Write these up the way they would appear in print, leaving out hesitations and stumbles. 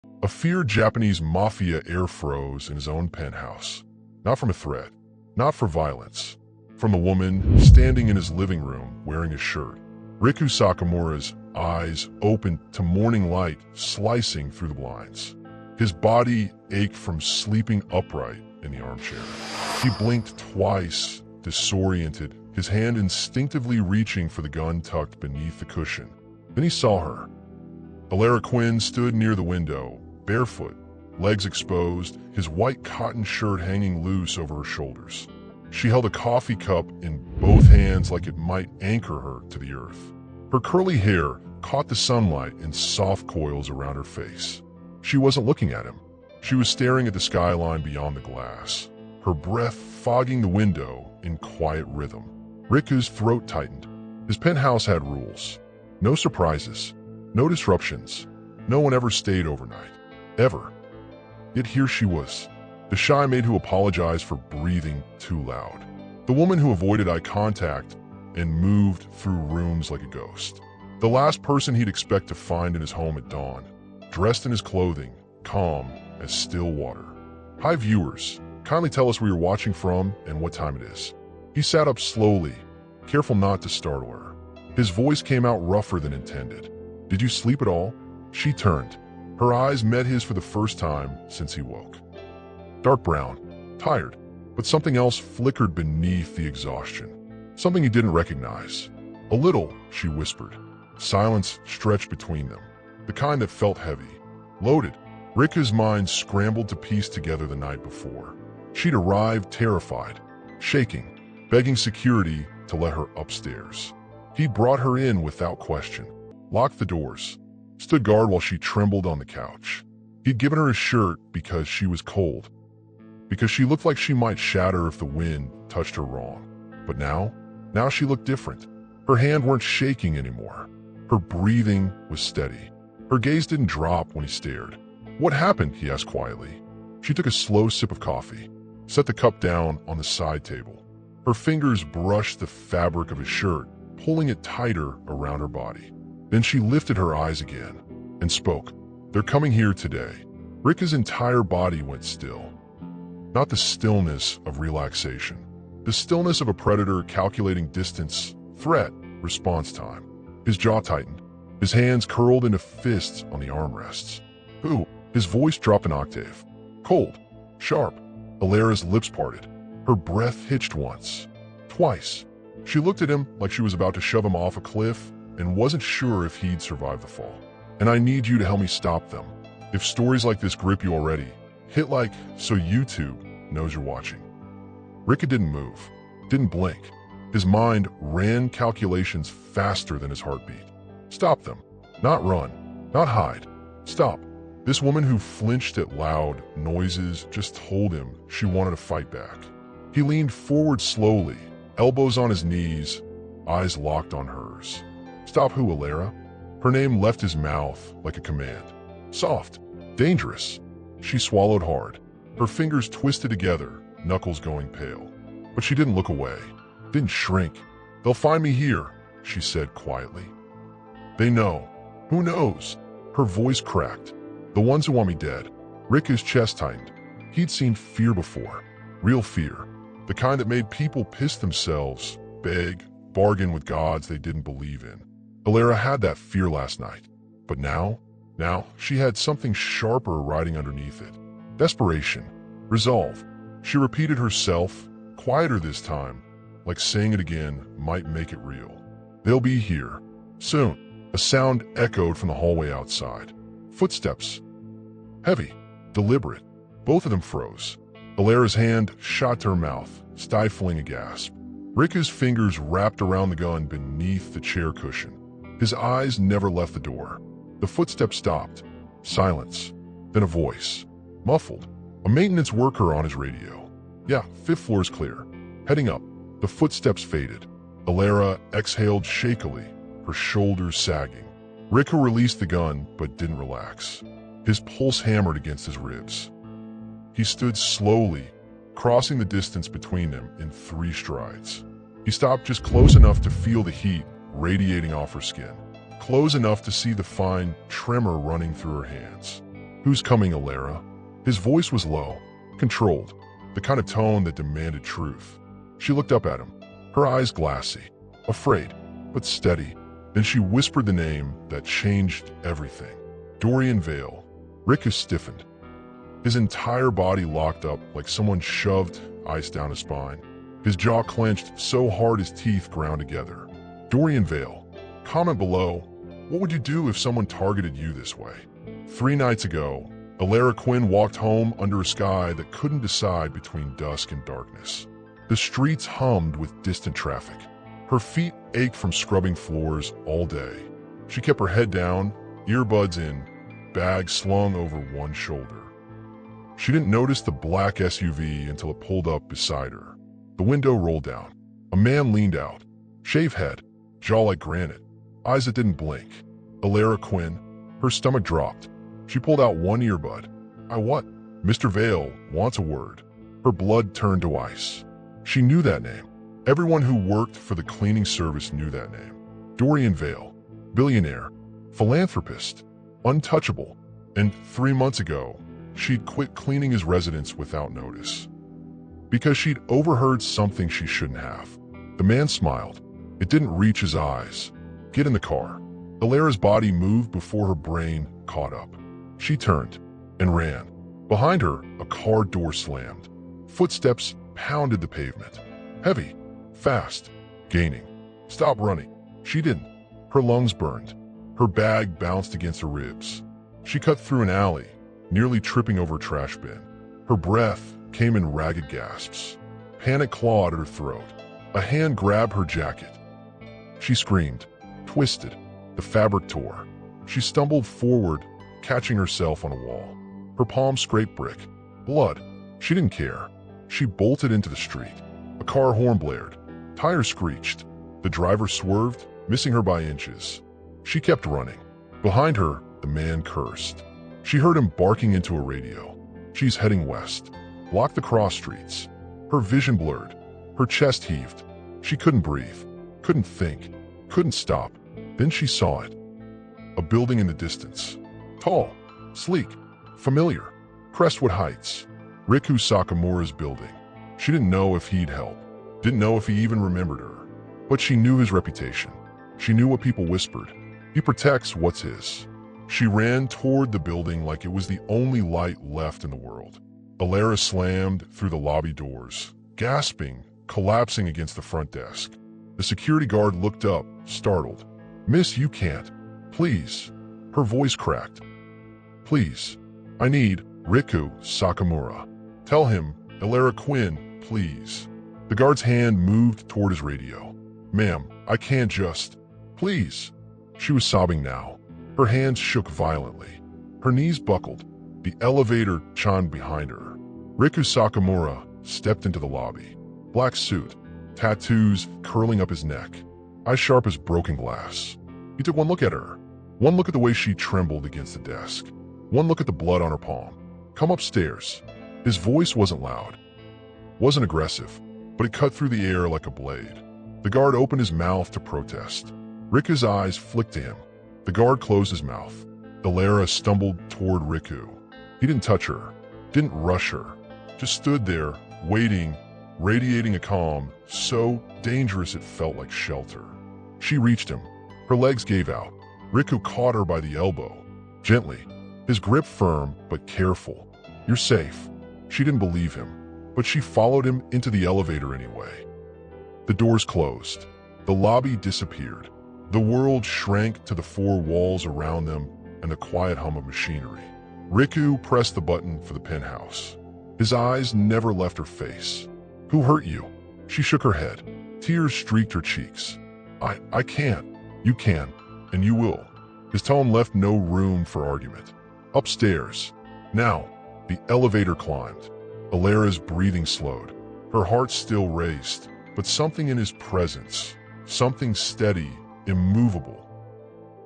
A feared Japanese mafia heir froze in his own penthouse. Not from a threat, not for violence. From a woman standing in his living room wearing a shirt. Riku Sakamura's eyes opened to morning light slicing through the blinds. His body ached from sleeping upright in the armchair. He blinked twice, disoriented, his hand instinctively reaching for the gun tucked beneath the cushion. Then he saw her. Alara Quinn stood near the window, barefoot, legs exposed, his white cotton shirt hanging loose over her shoulders. She held a coffee cup in both hands like it might anchor her to the earth. Her curly hair caught the sunlight in soft coils around her face. She wasn't looking at him. She was staring at the skyline beyond the glass, her breath fogging the window in quiet rhythm. Riku's throat tightened. His penthouse had rules. No surprises, no disruptions. No one ever stayed overnight. Ever. Yet here she was, the shy maid who apologized for breathing too loud. The woman who avoided eye contact and moved through rooms like a ghost. The last person he'd expect to find in his home at dawn, dressed in his clothing, calm as still water. Hi viewers, kindly tell us where you're watching from and what time it is. He sat up slowly, careful not to startle her. His voice came out rougher than intended. Did you sleep at all? She turned. Her eyes met his for the first time since he woke. Dark brown, tired, but something else flickered beneath the exhaustion. Something he didn't recognize. A little, she whispered. Silence stretched between them, the kind that felt heavy, loaded. Riku's mind scrambled to piece together the night before. She'd arrived terrified, shaking, begging security to let her upstairs. He brought her in without question, locked the doors, stood guard while she trembled on the couch. He'd given her a shirt because she was cold, because she looked like she might shatter if the wind touched her wrong. But now she looked different. Her hand weren't shaking anymore. Her breathing was steady. Her gaze didn't drop when he stared. What happened? He asked quietly. She took a slow sip of coffee, set the cup down on the side table. Her fingers brushed the fabric of his shirt, pulling it tighter around her body. Then she lifted her eyes again and spoke. They're coming here today. Riku's entire body went still. Not the stillness of relaxation. The stillness of a predator calculating distance, threat, response time. His jaw tightened. His hands curled into fists on the armrests. Who? His voice dropped an octave. Cold. Sharp. Alara's lips parted. Her breath hitched once. Twice. She looked at him like she was about to shove him off a cliff and wasn't sure if he'd survive the fall. And I need you to help me stop them. If stories like this grip you already, hit like so YouTube knows you're watching. Riku didn't move, didn't blink. His mind ran calculations faster than his heartbeat. Stop them. Not run. Not hide. Stop. This woman who flinched at loud noises just told him she wanted to fight back. He leaned forward slowly, elbows on his knees, eyes locked on hers. Stop who, Alara? Her name left his mouth like a command. Soft. Dangerous. She swallowed hard. Her fingers twisted together, knuckles going pale. But she didn't look away. Didn't shrink. They'll find me here, she said quietly. They know. Who knows? Her voice cracked. The ones who want me dead. Riku's chest tightened. He'd seen fear before. Real fear. The kind that made people piss themselves, beg, bargain with gods they didn't believe in. Alara had that fear last night. But now she had something sharper riding underneath it. Desperation. Resolve. She repeated herself, quieter this time, like saying it again might make it real. They'll be here. Soon. A sound echoed from the hallway outside. Footsteps. Heavy. Deliberate. Both of them froze. Alara's hand shot to her mouth, stifling a gasp. Riku's fingers wrapped around the gun beneath the chair cushion. His eyes never left the door. The footsteps stopped. Silence. Then a voice. Muffled. A maintenance worker on his radio. Yeah, 5th floor's clear. Heading up. The footsteps faded. Alara exhaled shakily, her shoulders sagging. Riku released the gun, but didn't relax. His pulse hammered against his ribs. He stood slowly, crossing the distance between them in 3 strides. He stopped just close enough to feel the heat radiating off her skin, close enough to see the fine tremor running through her hands. "Who's coming, Alara?" His voice was low, controlled, the kind of tone that demanded truth. She looked up at him, her eyes glassy, afraid, but steady. Then she whispered the name that changed everything. Dorian Vale. Riku stiffened. His entire body locked up like someone shoved ice down his spine. His jaw clenched so hard his teeth ground together. Dorian Vale. Comment below, what would you do if someone targeted you this way? 3 nights ago, Alara Quinn walked home under a sky that couldn't decide between dusk and darkness. The streets hummed with distant traffic. Her feet ached from scrubbing floors all day. She kept her head down, earbuds in, bag slung over one shoulder. She didn't notice the black SUV until it pulled up beside her. The window rolled down. A man leaned out, shaved head, jaw like granite, eyes that didn't blink. Alara Quinn. Her stomach dropped. She pulled out one earbud. What? Mr. Vale wants a word. Her blood turned to ice. She knew that name. Everyone who worked for the cleaning service knew that name. Dorian Vale. Billionaire. Philanthropist. Untouchable. And 3 months ago, she'd quit cleaning his residence without notice. Because she'd overheard something she shouldn't have. The man smiled. It didn't reach his eyes. Get in the car. Alara's body moved before her brain caught up. She turned and ran. Behind her, a car door slammed. Footsteps pounded the pavement. Heavy, fast, gaining. Stop running. She didn't. Her lungs burned. Her bag bounced against her ribs. She cut through an alley, nearly tripping over a trash bin. Her breath came in ragged gasps. Panic clawed at her throat. A hand grabbed her jacket. She screamed, twisted. The fabric tore. She stumbled forward, catching herself on a wall. Her palm scraped brick. Blood. She didn't care. She bolted into the street. A car horn blared. Tires screeched. The driver swerved, missing her by inches. She kept running. Behind her, the man cursed. She heard him barking into a radio. She's heading west. Blocked the cross streets. Her vision blurred. Her chest heaved. She couldn't breathe. Couldn't think. Couldn't stop. Then she saw it. A building in the distance. Tall, sleek, familiar. Crestwood Heights. Riku Sakamura's building. She didn't know if he'd help. Didn't know if he even remembered her. But she knew his reputation. She knew what people whispered. He protects what's his. She ran toward the building like it was the only light left in the world. Alara slammed through the lobby doors, gasping, collapsing against the front desk. The security guard looked up, startled. "Miss, you can't. Please." Her voice cracked. "Please. I need Riku Sakamura. Tell him, Alara Quinn, please." The guard's hand moved toward his radio. "Ma'am, I can't just. Please." She was sobbing now. Her hands shook violently. Her knees buckled. The elevator chimed behind her. Riku Sakamura stepped into the lobby. Black suit, tattoos curling up his neck, eyes sharp as broken glass. He took one look at her. One look at the way she trembled against the desk. One look at the blood on her palm. "Come upstairs." His voice wasn't loud. Wasn't aggressive, but it cut through the air like a blade. The guard opened his mouth to protest. Riku's eyes flicked to him. The guard closed his mouth. Alara stumbled toward Riku. He didn't touch her, didn't rush her, just stood there, waiting, radiating a calm so dangerous it felt like shelter. She reached him. Her legs gave out. Riku caught her by the elbow, gently, his grip firm but careful. "You're safe." She didn't believe him, but she followed him into the elevator anyway. The doors closed. The lobby disappeared. The world shrank to the 4 walls around them and the quiet hum of machinery. Riku pressed the button for the penthouse. His eyes never left her face. "Who hurt you?" She shook her head. Tears streaked her cheeks. I can't. You can, and you will." His tone left no room for argument. Upstairs. Now, the elevator climbed. Alara's breathing slowed. Her heart still raced, but something in his presence, something steady, immovable,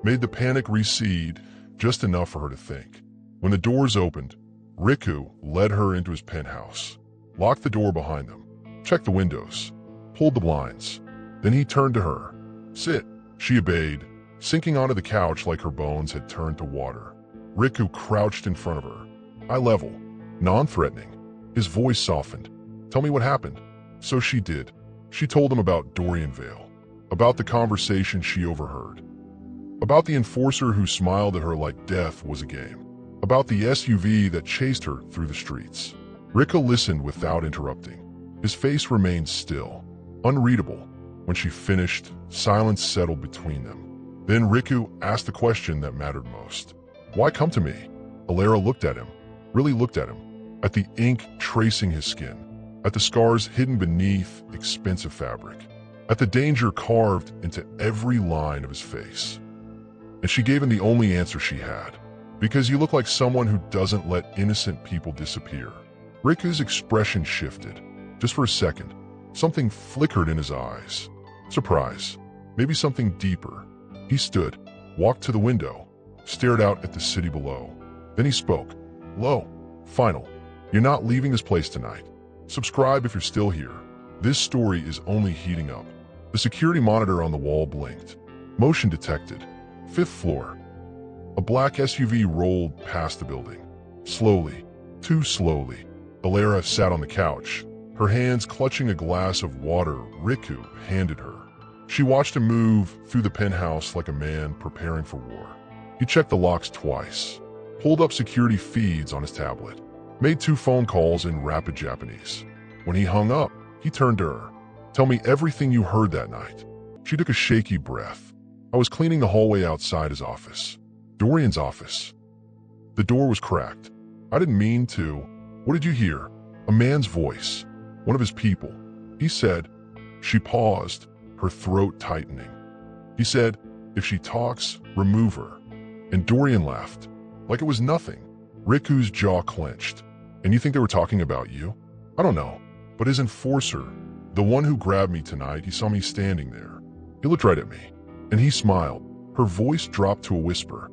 made the panic recede just enough for her to think. When the doors opened, Riku led her into his penthouse, locked the door behind them, checked the windows, pulled the blinds. Then he turned to her. "Sit." She obeyed, sinking onto the couch like her bones had turned to water. Riku crouched in front of her, eye level, non-threatening. His voice softened. Tell me what happened. So she did. She told him about Dorian Vale, about the conversation she overheard, about the enforcer who smiled at her like death was a game, about the SUV that chased her through the streets. Riku listened without interrupting. His face remained still, unreadable. When she finished, silence settled between them. Then Riku asked the question that mattered most. Why come to me? Alara looked at him, really looked at him, at the ink tracing his skin, at the scars hidden beneath expensive fabric, at the danger carved into every line of his face. And she gave him the only answer she had. Because you look like someone who doesn't let innocent people disappear. Riku's expression shifted. Just for a second, something flickered in his eyes. Surprise. Maybe something deeper. He stood, walked to the window, stared out at the city below. Then he spoke. Low. Final. You're not leaving this place tonight. Subscribe if you're still here. This story is only heating up. The security monitor on the wall blinked. Motion detected. 5th floor. A black SUV rolled past the building. Slowly. Too slowly. Alara sat on the couch, her hands clutching a glass of water Riku handed her. She watched him move through the penthouse like a man preparing for war. He checked the locks twice, pulled up security feeds on his tablet, made 2 phone calls in rapid Japanese. When he hung up, he turned to her. Tell me everything you heard that night. She took a shaky breath. I was cleaning the hallway outside his office. Dorian's office. The door was cracked. I didn't mean to. What did you hear? A man's voice. One of his people. He said. She paused, her throat tightening. He said, if she talks, remove her. And Dorian laughed, like it was nothing. Riku's jaw clenched. And you think they were talking about you? I don't know. But his enforcer, the one who grabbed me tonight, he saw me standing there. He looked right at me. And he smiled. Her voice dropped to a whisper.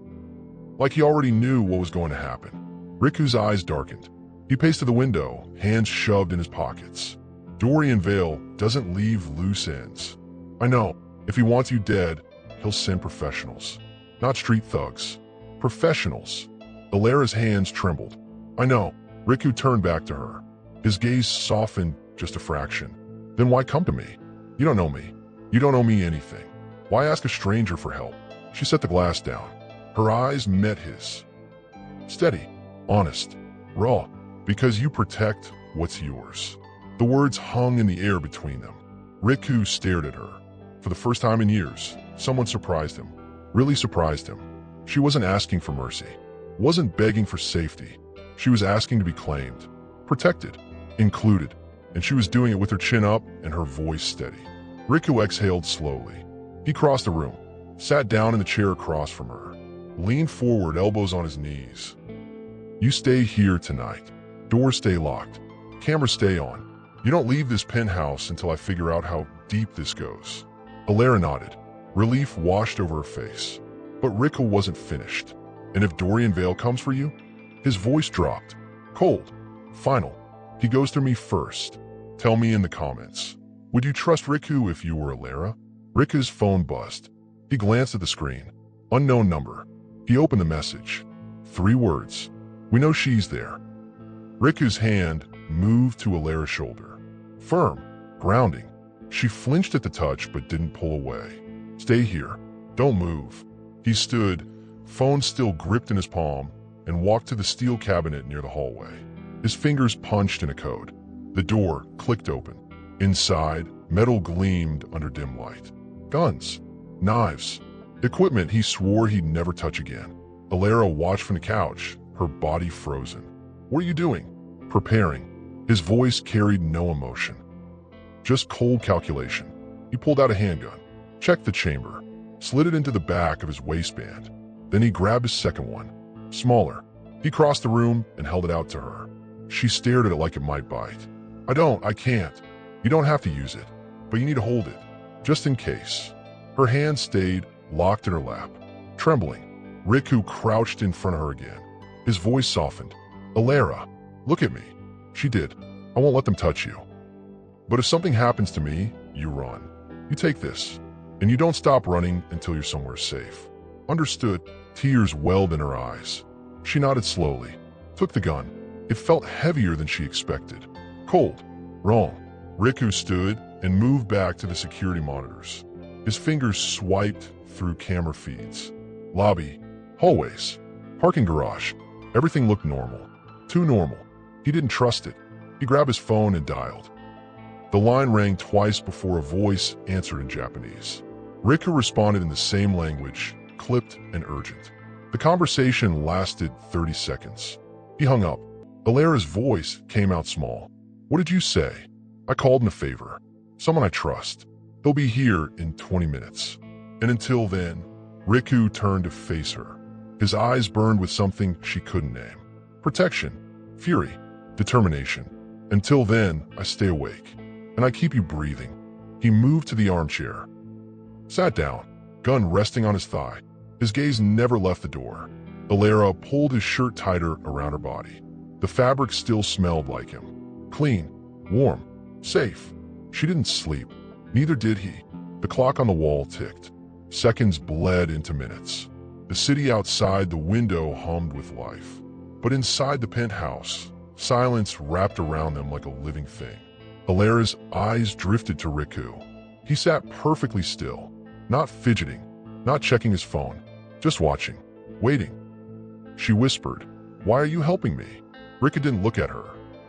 Like he already knew what was going to happen. Riku's eyes darkened. He paced to the window, hands shoved in his pockets. Dorian Vale doesn't leave loose ends. I know, if he wants you dead, he'll send professionals. Not street thugs. Professionals. Alara's hands trembled. I know. Riku turned back to her. His gaze softened just a fraction. Then why come to me? You don't know me. You don't owe me anything. Why ask a stranger for help? She set the glass down. Her eyes met his. Steady, honest, raw, because you protect what's yours. The words hung in the air between them. Riku stared at her. For the first time in years, someone surprised him. Really surprised him. She wasn't asking for mercy. Wasn't begging for safety. She was asking to be claimed. Protected. Included. And she was doing it with her chin up and her voice steady. Riku exhaled slowly. He crossed the room, sat down in the chair across from her, leaned forward, elbows on his knees. You stay here tonight. Doors stay locked. Cameras stay on. You don't leave this penthouse until I figure out how deep this goes. Alara nodded. Relief washed over her face. But Riku wasn't finished. And if Dorian Vale comes for you? His voice dropped. Cold. Final. He goes through me first. Tell me in the comments. Would you trust Riku if you were Alara? Riku's phone buzzed. He glanced at the screen. Unknown number. He opened the message. 3 words. We know she's there. Riku's hand moved to Alara's shoulder. Firm. Grounding. She flinched at the touch but didn't pull away. Stay here. Don't move. He stood, phone still gripped in his palm, and walked to the steel cabinet near the hallway. His fingers punched in a code. The door clicked open. Inside, metal gleamed under dim light. Guns. Knives. Equipment he swore he'd never touch again. Alara watched from the couch, her body frozen. What are you doing? Preparing. His voice carried no emotion. Just cold calculation. He pulled out a handgun, checked the chamber, slid it into the back of his waistband. Then he grabbed his second one, smaller. He crossed the room and held it out to her. She stared at it like it might bite. I can't. You don't have to use it, but you need to hold it, just in case. Her hand stayed locked in her lap, trembling. Riku crouched in front of her again. His voice softened. Alara, look at me. She did. I won't let them touch you. But if something happens to me, you run. You take this, and you don't stop running until you're somewhere safe. Understood? Tears welled in her eyes. She nodded slowly, took the gun. It felt heavier than she expected. Cold. Wrong. Riku stood and moved back to the security monitors. His fingers swiped through camera feeds. Lobby, hallways, parking garage. Everything looked normal. Too normal. He didn't trust it. He grabbed his phone and dialed. The line rang twice before a voice answered in Japanese. Riku responded in the same language, clipped and urgent. The conversation lasted 30 seconds. He hung up. Alera's voice came out small. What did you say? I called in a favor. Someone I trust. They'll be here in 20 minutes. And until then, Riku turned to face her. His eyes burned with something she couldn't name. Protection, fury, determination. Until then, I stay awake. And I keep you breathing. He moved to the armchair. Sat down, gun resting on his thigh. His gaze never left the door. Alera pulled his shirt tighter around her body. The fabric still smelled like him. Clean, warm, safe. She didn't sleep. Neither did he. The clock on the wall ticked. Seconds bled into minutes. The city outside the window hummed with life. But inside the penthouse, silence wrapped around them like a living thing. Alera's eyes drifted to Riku. He sat perfectly still, not fidgeting, not checking his phone, just watching, waiting. She whispered, "Why are you helping me?" Riku didn't look at her.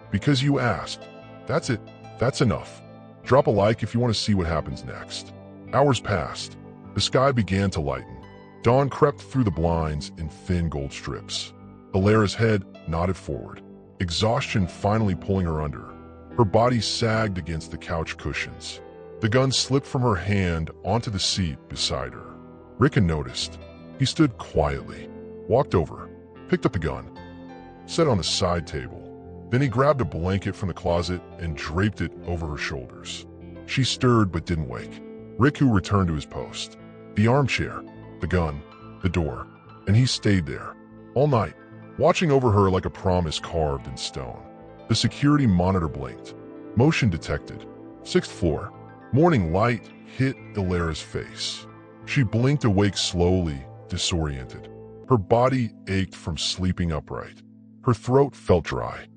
"Because you asked. That's it. That's enough. Drop a like if you want to see what happens next." Hours passed. The sky began to lighten. Dawn crept through the blinds in thin gold strips. Alera's head nodded forward, exhaustion finally pulling her under. Her body sagged against the couch cushions. The gun slipped from her hand onto the seat beside her. Riku noticed. He stood quietly, walked over, picked up the gun, set it on the side table. Then he grabbed a blanket from the closet and draped it over her shoulders. She stirred but didn't wake. Riku returned to his post. The armchair, the gun, the door, and he stayed there, all night, watching over her like a promise carved in stone. The security monitor blinked. Motion detected. 6th floor. Morning light hit Alera's face. She blinked awake slowly, disoriented. Her body ached from sleeping upright. Her throat felt dry.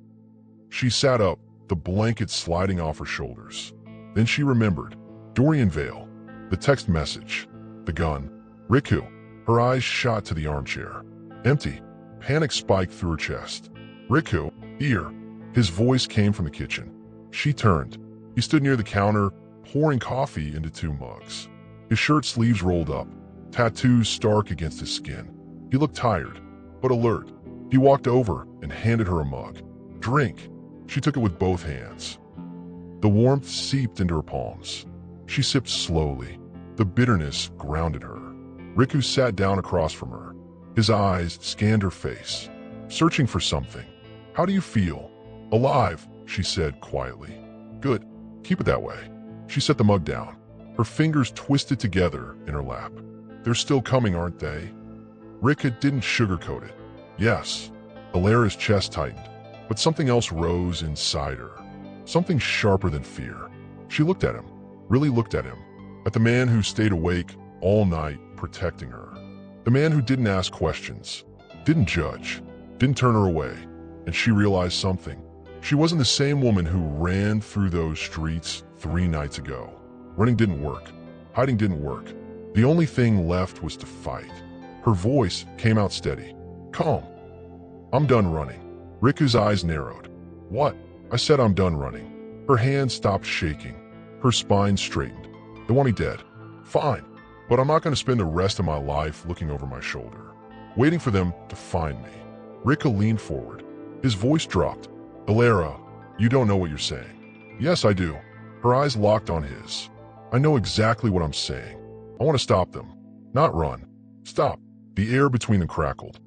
She sat up, the blanket sliding off her shoulders. Then she remembered. Dorian Vale. The text message. The gun. Riku. Her eyes shot to the armchair. Empty. Panic spiked through her chest. Riku. Here. His voice came from the kitchen. She turned. He stood near the counter, pouring coffee into 2 mugs. His shirt sleeves rolled up, tattoos stark against his skin. He looked tired, but alert. He walked over and handed her a mug. Drink. She took it with both hands. The warmth seeped into her palms. She sipped slowly. The bitterness grounded her. Riku sat down across from her. His eyes scanned her face, searching for something. How do you feel? Alive, she said quietly. Good. Keep it that way. She set the mug down. Her fingers twisted together in her lap. They're still coming, aren't they? Riku didn't sugarcoat it. Yes. Alera's chest tightened, but something else rose inside her. Something sharper than fear. She looked at him, really looked at him, at the man who stayed awake all night protecting her. The man who didn't ask questions, didn't judge, didn't turn her away. And she realized something. She wasn't the same woman who ran through those streets 3 nights ago. Running didn't work. Hiding didn't work. The only thing left was to fight. Her voice came out steady. Calm. I'm done running. Riku's eyes narrowed. What? I said I'm done running. Her hand stopped shaking. Her spine straightened. They want me dead. Fine. But I'm not going to spend the rest of my life looking over my shoulder, waiting for them to find me. Riku leaned forward. His voice dropped. Alera, you don't know what you're saying. Yes, I do. Her eyes locked on his. I know exactly what I'm saying. I want to stop them. Not run. Stop. The air between them crackled.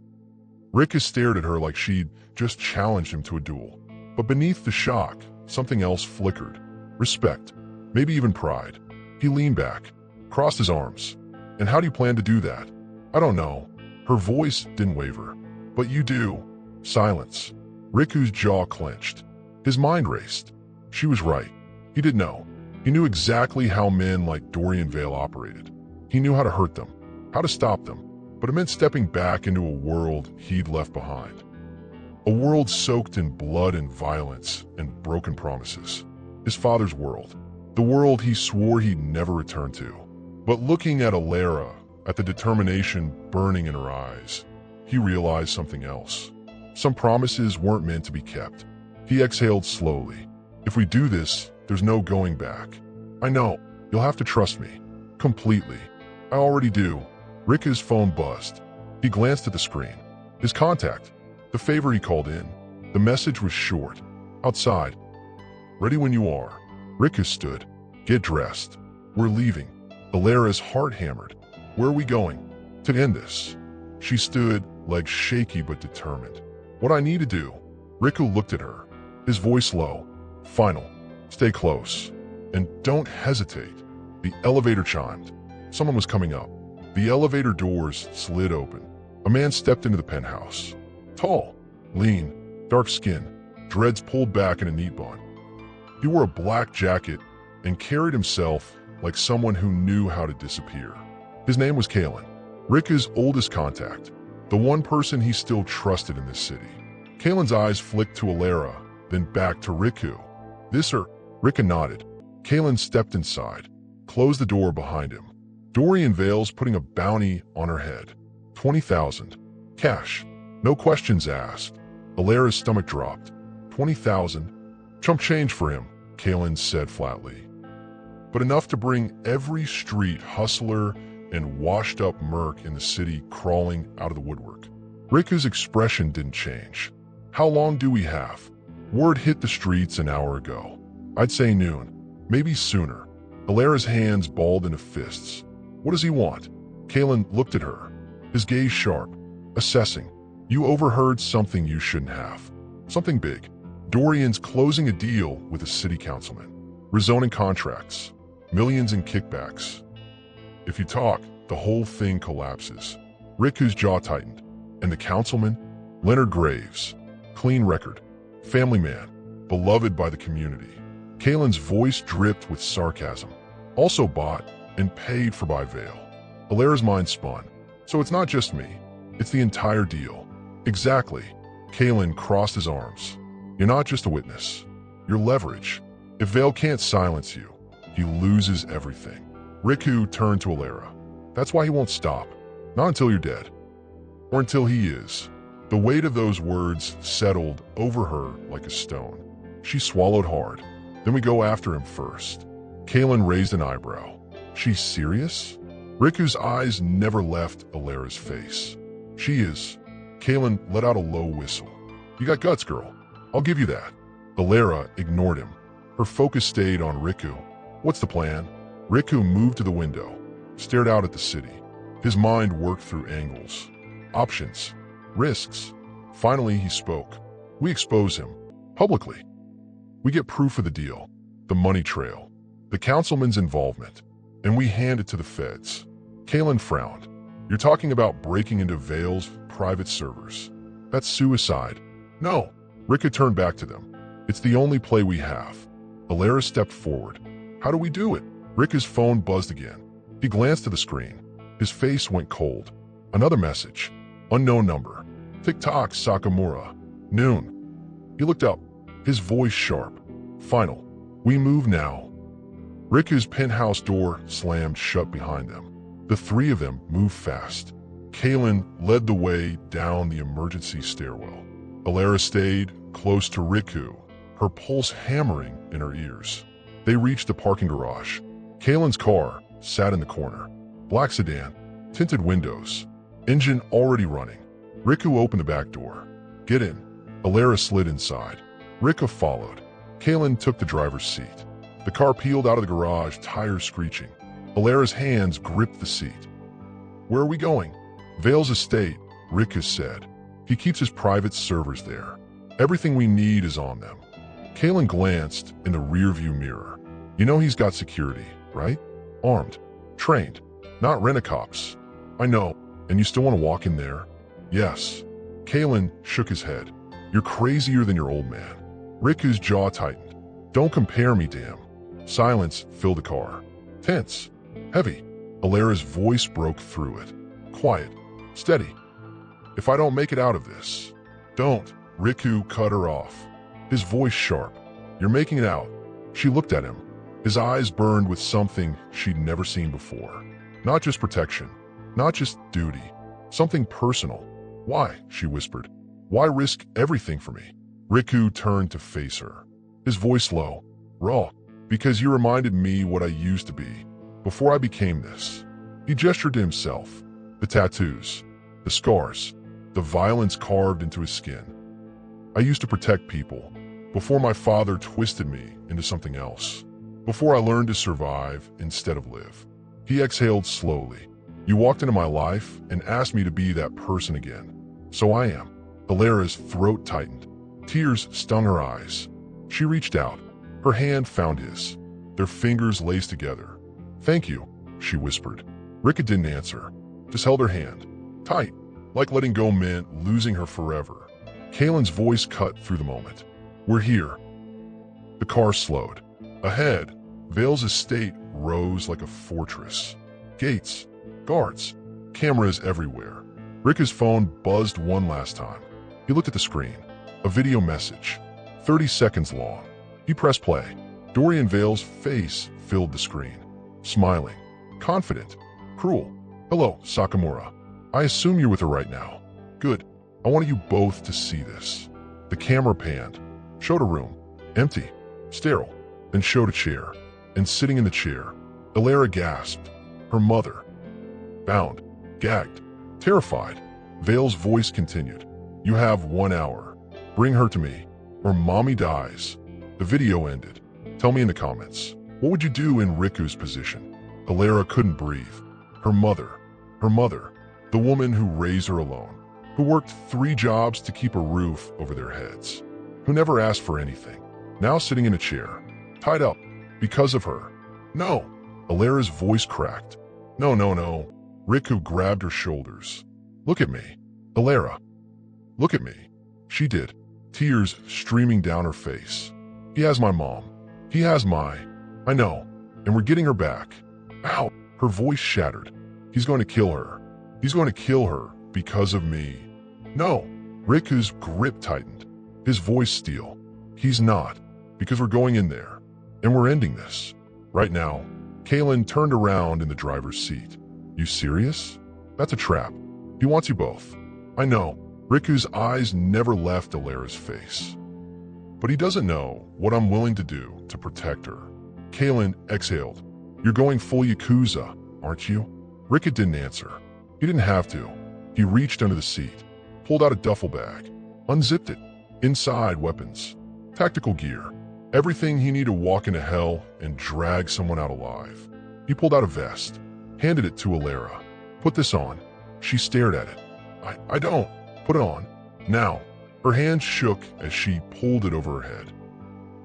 Riku stared at her like she'd just challenged him to a duel. But beneath the shock, something else flickered. Respect. Maybe even pride. He leaned back, crossed his arms. And how do you plan to do that? I don't know. Her voice didn't waver. But you do. Silence. Riku's jaw clenched. His mind raced. She was right. He didn't know. He knew exactly how men like Dorian Vale operated. He knew how to hurt them, how to stop them, but it meant stepping back into a world he'd left behind. A world soaked in blood and violence and broken promises. His father's world. The world he swore he'd never return to. But looking at Alara, at the determination burning in her eyes, he realized something else. Some promises weren't meant to be kept. He exhaled slowly. If we do this, there's no going back. I know. You'll have to trust me. Completely. I already do. Riku's phone buzzed. He glanced at the screen. His contact. The favor he called in. The message was short. Outside. Ready when you are. Riku stood. Get dressed. We're leaving. Alara's heart hammered. Where are we going? To end this. She stood, legs shaky but determined. What I need to do. Riku looked at her. His voice low. Final. Stay close. And don't hesitate. The elevator chimed. Someone was coming up. The elevator doors slid open. A man stepped into the penthouse. Tall, lean, dark skin, dreads pulled back in a neat bun. He wore a black jacket and carried himself like someone who knew how to disappear. His name was Kalen, Riku's oldest contact, the one person he still trusted in this city. Kalen's eyes flicked to Alara, then back to Riku. This or? Riku nodded. Kalen stepped inside, closed the door behind him. Dorian Vale's putting a bounty on her head. 20,000. Cash. No questions asked. Alara's stomach dropped. 20,000. Chump change for him, Kalen said flatly. But enough to bring every street hustler and washed-up merc in the city crawling out of the woodwork. Riku's expression didn't change. How long do we have? Word hit the streets an hour ago. I'd say noon. Maybe sooner. Alara's hands balled into fists. What does he want? Kalen looked at her, his gaze sharp, assessing. You overheard something you shouldn't have. Something big. Dorian's closing a deal with a city councilman. Rezoning contracts. Millions in kickbacks. If you talk, the whole thing collapses. Riku's jaw tightened. And the councilman? Leonard Graves. Clean record. Family man. Beloved by the community. Kalen's voice dripped with sarcasm. Also bought and paid for by Vale. Alara's mind spun. So it's not just me. It's the entire deal. Exactly. Kalen crossed his arms. You're not just a witness. You're leverage. If Vale can't silence you, he loses everything. Riku turned to Alara. That's why he won't stop. Not until you're dead. Or until he is. The weight of those words settled over her like a stone. She swallowed hard. Then we go after him first. Kalen raised an eyebrow. She's serious? Riku's eyes never left Alara's face. She is. Kalen let out a low whistle. You got guts, girl. I'll give you that. Alara ignored him. Her focus stayed on Riku. What's the plan? Riku moved to the window, stared out at the city. His mind worked through angles, options, risks. Finally, he spoke. We expose him. Publicly. We get proof of the deal, the money trail, the councilman's involvement, and we hand it to the feds. Kalen frowned. You're talking about breaking into Vale's private servers. That's suicide. No. Riku turned back to them. It's the only play we have. Alara stepped forward. How do we do it? Riku's phone buzzed again. He glanced at the screen. His face went cold. Another message. Unknown number. TikTok Sakamura. Noon. He looked up. His voice sharp. Final. We move now. Riku's penthouse door slammed shut behind them. The three of them moved fast. Kalen led the way down the emergency stairwell. Alara stayed close to Riku, her pulse hammering in her ears. They reached the parking garage. Kalen's car sat in the corner. Black sedan, tinted windows, engine already running. Riku opened the back door. Get in. Alara slid inside. Riku followed. Kalen took the driver's seat. The car peeled out of the garage, tires screeching. Alara's hands gripped the seat. Where are we going? Vale's estate, Riku said. He keeps his private servers there. Everything we need is on them. Kalen glanced in the rearview mirror. You know he's got security, right? Armed. Trained. Not rent-a-cops. I know. And you still want to walk in there? Yes. Kalen shook his head. You're crazier than your old man. Riku's jaw tightened. Don't compare me to him. Silence filled the car. Tense. Heavy. Alara's voice broke through it. Quiet. Steady. If I don't make it out of this. Don't. Riku cut her off, his voice sharp. You're making it out. She looked at him. His eyes burned with something she'd never seen before. Not just protection, not just duty, something personal. Why? She whispered. Why risk everything for me? Riku turned to face her, his voice low, raw. Because you reminded me what I used to be, before I became this. He gestured to himself. The tattoos, the scars, the violence carved into his skin. I used to protect people, before my father twisted me into something else. Before I learned to survive instead of live. He exhaled slowly. You walked into my life and asked me to be that person again. So I am. Alera's throat tightened. Tears stung her eyes. She reached out. Her hand found his. Their fingers laced together. Thank you, she whispered. Rika didn't answer, just held her hand. Tight, like letting go meant losing her forever. Kaylin's voice cut through the moment. We're here. The car slowed. Ahead, Vale's estate rose like a fortress. Gates, guards, cameras everywhere. Rika's phone buzzed one last time. He looked at the screen. A video message, 30 seconds long. He pressed play. Dorian Vale's face filled the screen. Smiling, confident, cruel. Hello, Sakamura. I assume you're with her right now. Good. I wanted you both to see this. The camera panned, showed a room, empty, sterile, then showed a chair. And sitting in the chair, Alera gasped. Her mother. Bound, gagged, terrified. Vale's voice continued. You have 1 hour. Bring her to me, or mommy dies. The video ended. Tell me in the comments, what would you do in Riku's position? Alera couldn't breathe. Her mother, the woman who raised her alone, who worked 3 jobs to keep a roof over their heads, who never asked for anything, now sitting in a chair, tied up, because of her. No, Alera's voice cracked. No. Riku grabbed her shoulders. Look at me, Alera. Look at me. She did, tears streaming down her face. He has my mom. He has I know, and we're getting her back. Ow! Her voice shattered. He's going to kill her. He's going to kill her because of me. No! Riku's grip tightened, his voice steel. He's not, because we're going in there, and we're ending this. Right now, Kaylin turned around in the driver's seat. You serious? That's a trap. He wants you both. I know. Riku's eyes never left Alera's face. But he doesn't know what I'm willing to do to protect her. Kaylin exhaled. You're going full Yakuza, aren't you? Rika didn't answer. He didn't have to. He reached under the seat, pulled out a duffel bag, unzipped it. Inside, weapons, tactical gear, everything he needed to walk into hell and drag someone out alive. He pulled out a vest, handed it to Alera. Put this on. She stared at it. I don't. Put it on. Now. Her hand shook as she pulled it over her head.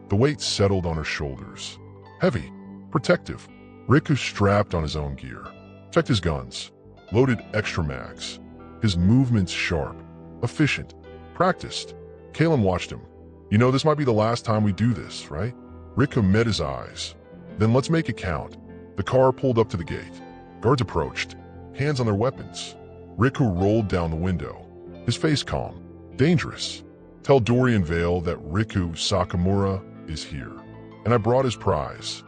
The weight settled on her shoulders. Heavy, protective. Riku strapped on his own gear. Checked his guns. Loaded extra mags. His movements sharp, efficient, practiced. Kaylin watched him. You know, this might be the last time we do this, right? Riku met his eyes. Then let's make it count. The car pulled up to the gate. Guards approached, hands on their weapons. Riku rolled down the window, his face calm. Dangerous. Tell Dorian Vale that Riku Sakamura is here, and I brought his prize.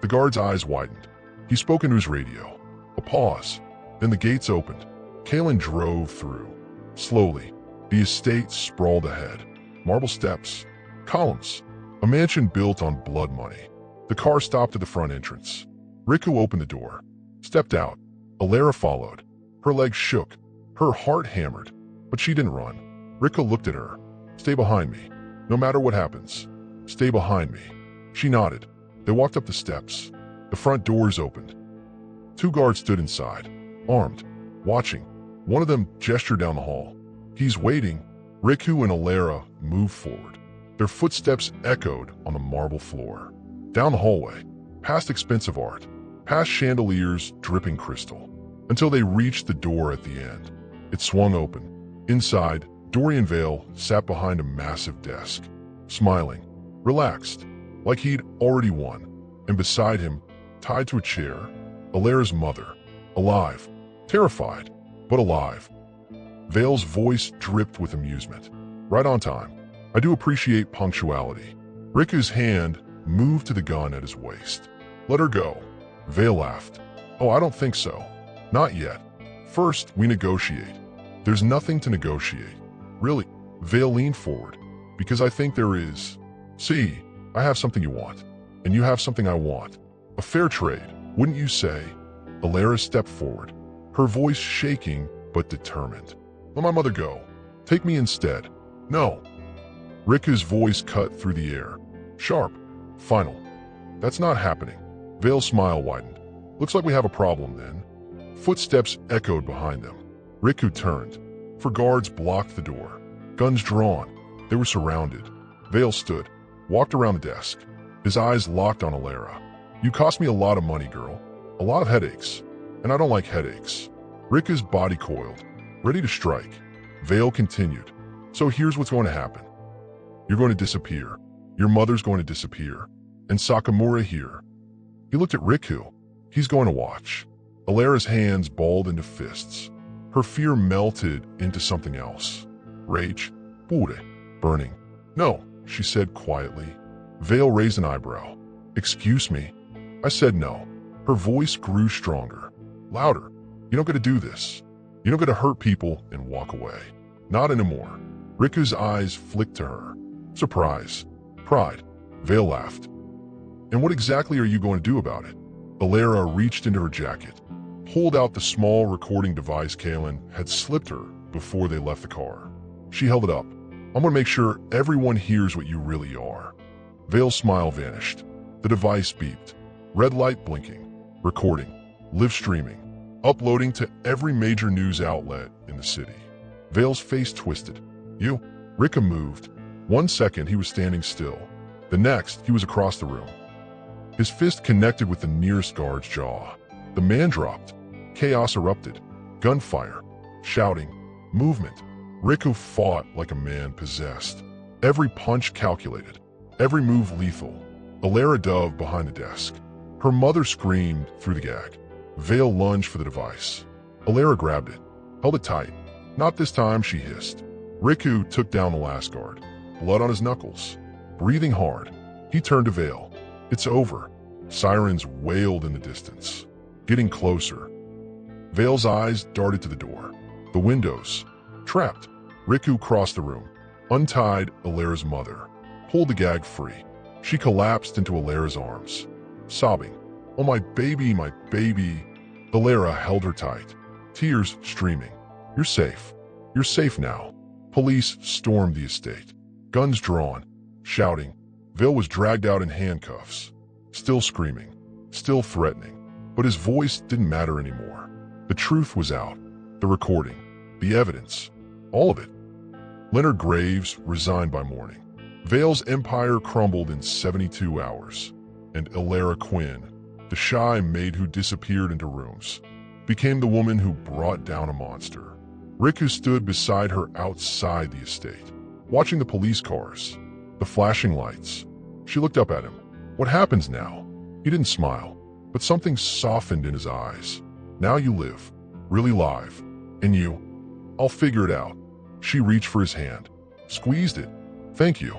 The guard's eyes widened. He spoke into his radio. A pause. Then the gates opened. Kaylin drove through. Slowly, the estate sprawled ahead. Marble steps, columns, a mansion built on blood money. The car stopped at the front entrance. Riku opened the door, stepped out. Alera followed. Her legs shook, her heart hammered, but she didn't run. Riku looked at her. Stay behind me. No matter what happens, stay behind me. She nodded. They walked up the steps. The front doors opened. 2 guards stood inside, armed, watching. One of them gestured down the hall. He's waiting. Riku and Alera moved forward. Their footsteps echoed on the marble floor. Down the hallway, past expensive art, past chandeliers dripping crystal, until they reached the door at the end. It swung open. Inside, Dorian Vale sat behind a massive desk, smiling, relaxed, like he'd already won. And beside him, tied to a chair, Alera's mother, alive, terrified. but alive. Vale's voice dripped with amusement. Right on time. I do appreciate punctuality. Riku's hand moved to the gun at his waist. Let her go. Vale laughed. Oh, I don't think so. Not yet. First, we negotiate. There's nothing to negotiate. Really. Vale leaned forward. Because I think there is. See, I have something you want. And you have something I want. A fair trade, wouldn't you say? Alara stepped forward, her voice shaking but determined. Let my mother go. Take me instead. No. Riku's voice cut through the air. Sharp. Final. That's not happening. Vale's smile widened. Looks like we have a problem then. Footsteps echoed behind them. Riku turned. Four guards blocked the door. Guns drawn. They were surrounded. Vale stood, walked around the desk. His eyes locked on Alara. You cost me a lot of money, girl. A lot of headaches. And I don't like headaches. Riku's body coiled, ready to strike. Vale continued. So here's what's going to happen. You're going to disappear. Your mother's going to disappear. And Sakamura here. He looked at Riku. He's going to watch. Alara's hands balled into fists. Her fear melted into something else. Rage. Pure. Burning. No, she said quietly. Vale raised an eyebrow. Excuse me? I said no. Her voice grew stronger. Louder. You don't get to do this. You don't get to hurt people and walk away. Not anymore. Riku's eyes flicked to her. Surprise. Pride. Vale laughed. And what exactly are you going to do about it? Alara reached into her jacket, pulled out the small recording device Kalen had slipped her before they left the car. She held it up. I'm going to make sure everyone hears what you really are. Vale's smile vanished. The device beeped. Red light blinking. Recording. Live streaming. Uploading to every major news outlet in the city. Vale's face twisted. You? Riku moved. 1 second he was standing still. The next he was across the room. His fist connected with the nearest guard's jaw. The man dropped. Chaos erupted. Gunfire. Shouting. Movement. Riku fought like a man possessed. Every punch calculated. Every move lethal. Alara dove behind the desk. Her mother screamed through the gag. Vale lunged for the device. Alara grabbed it. Held it tight. Not this time, she hissed. Riku took down the last guard. Blood on his knuckles. Breathing hard. He turned to Vale. It's over. Sirens wailed in the distance. Getting closer. Vale's eyes darted to the door. The windows. Trapped. Riku crossed the room. Untied Alara's mother. Pulled the gag free. She collapsed into Alara's arms, sobbing. Oh, my baby, my baby. Alara held her tight, tears streaming. You're safe. You're safe now. Police stormed the estate, guns drawn, shouting. Vale was dragged out in handcuffs, still screaming, still threatening. But his voice didn't matter anymore. The truth was out. The recording, the evidence, all of it. Leonard Graves resigned by morning. Vale's empire crumbled in 72 hours, and Alara Quinn, the shy maid who disappeared into rooms, became the woman who brought down a monster. Riku stood beside her outside the estate, watching the police cars, the flashing lights. She looked up at him. What happens now? He didn't smile, but something softened in his eyes. Now you live, really live. And you? I'll figure it out. She reached for his hand, squeezed it. Thank you.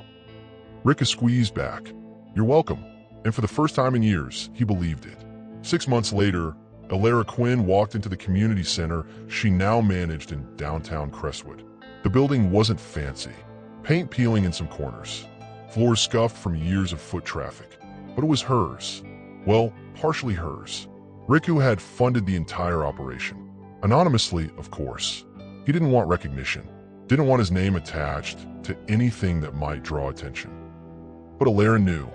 Riku squeezed back. You're welcome. And for the first time in years, he believed it. 6 months later, Alara Quinn walked into the community center she now managed in downtown Crestwood. The building wasn't fancy. Paint peeling in some corners. Floors scuffed from years of foot traffic. But it was hers. Well, partially hers. Riku had funded the entire operation. Anonymously, of course. He didn't want recognition. Didn't want his name attached to anything that might draw attention. But Alara knew.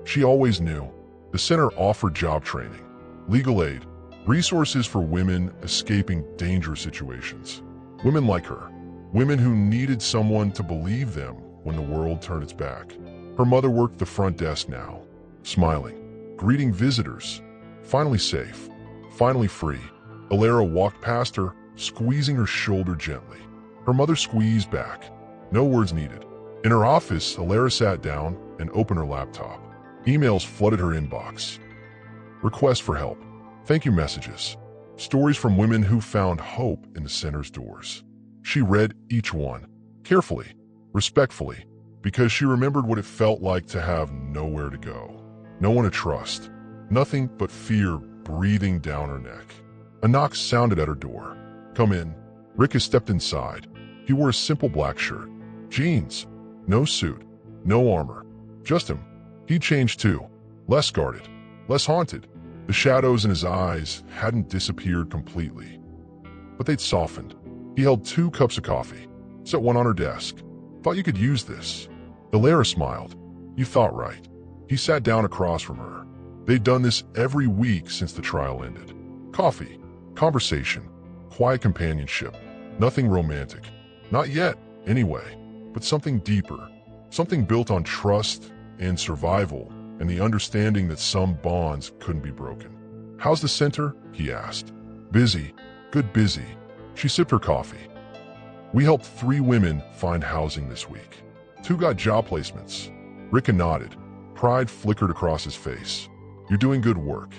She always knew. The center offered job training, legal aid, resources for women escaping dangerous situations. Women like her. Women who needed someone to believe them when the world turned its back. Her mother worked the front desk now, smiling, greeting visitors. Finally safe, finally free. Alara walked past her, squeezing her shoulder gently. Her mother squeezed back. No words needed. In her office, Alara sat down and opened her laptop. Emails flooded her inbox. Requests for help. Thank you messages. Stories from women who found hope in the center's doors. She read each one, carefully, respectfully, because she remembered what it felt like to have nowhere to go. No one to trust. Nothing but fear breathing down her neck. A knock sounded at her door. "Come in." Rick stepped inside. He wore a simple black shirt. Jeans. No suit. No armor. Just him. He'd changed too. Less guarded. Less haunted. The shadows in his eyes hadn't disappeared completely, but they'd softened. He held 2 cups of coffee, set one on her desk. "Thought you could use this." Alara smiled. "You thought right." He sat down across from her. They'd done this every week since the trial ended. Coffee, conversation, quiet companionship. Nothing romantic. Not yet, anyway, but something deeper. Something built on trust and survival and the understanding that some bonds couldn't be broken. "How's the center?" he asked. "Busy. Good busy." She sipped her coffee. "We helped 3 women find housing this week. 2 got job placements." Rick nodded. Pride flickered across his face. "You're doing good work."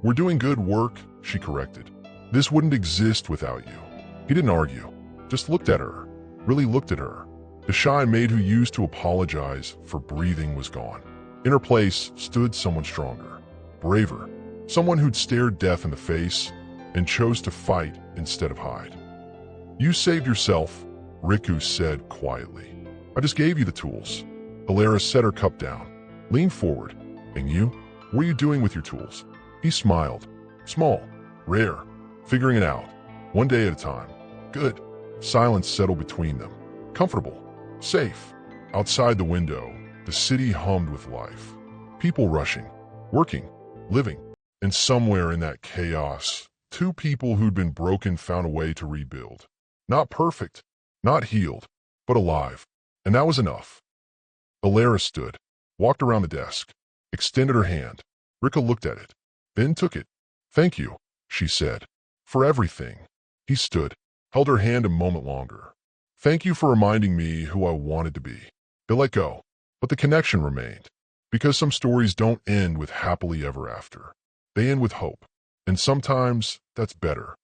"We're doing good work," she corrected. "This wouldn't exist without you." He didn't argue, just looked at her, really looked at her. The shy maid who used to apologize for breathing was gone. In her place stood someone stronger, braver, someone who'd stared death in the face and chose to fight instead of hide. "You saved yourself," Riku said quietly. "I just gave you the tools." Alara set her cup down, leaned forward. "And you? What are you doing with your tools?" He smiled. "Small, rare, figuring it out, one day at a time." "Good." Silence settled between them. Comfortable, safe. Outside the window, the city hummed with life. People rushing, working, living. And somewhere in that chaos, 2 people who'd been broken found a way to rebuild. Not perfect, not healed, but alive. And that was enough. Alara stood, walked around the desk, extended her hand. Rika looked at it, then took it. "Thank you," she said, "for everything." He stood, held her hand a moment longer. "Thank you for reminding me who I wanted to be." They let go. But the connection remained, because some stories don't end with happily ever after. They end with hope, and sometimes that's better.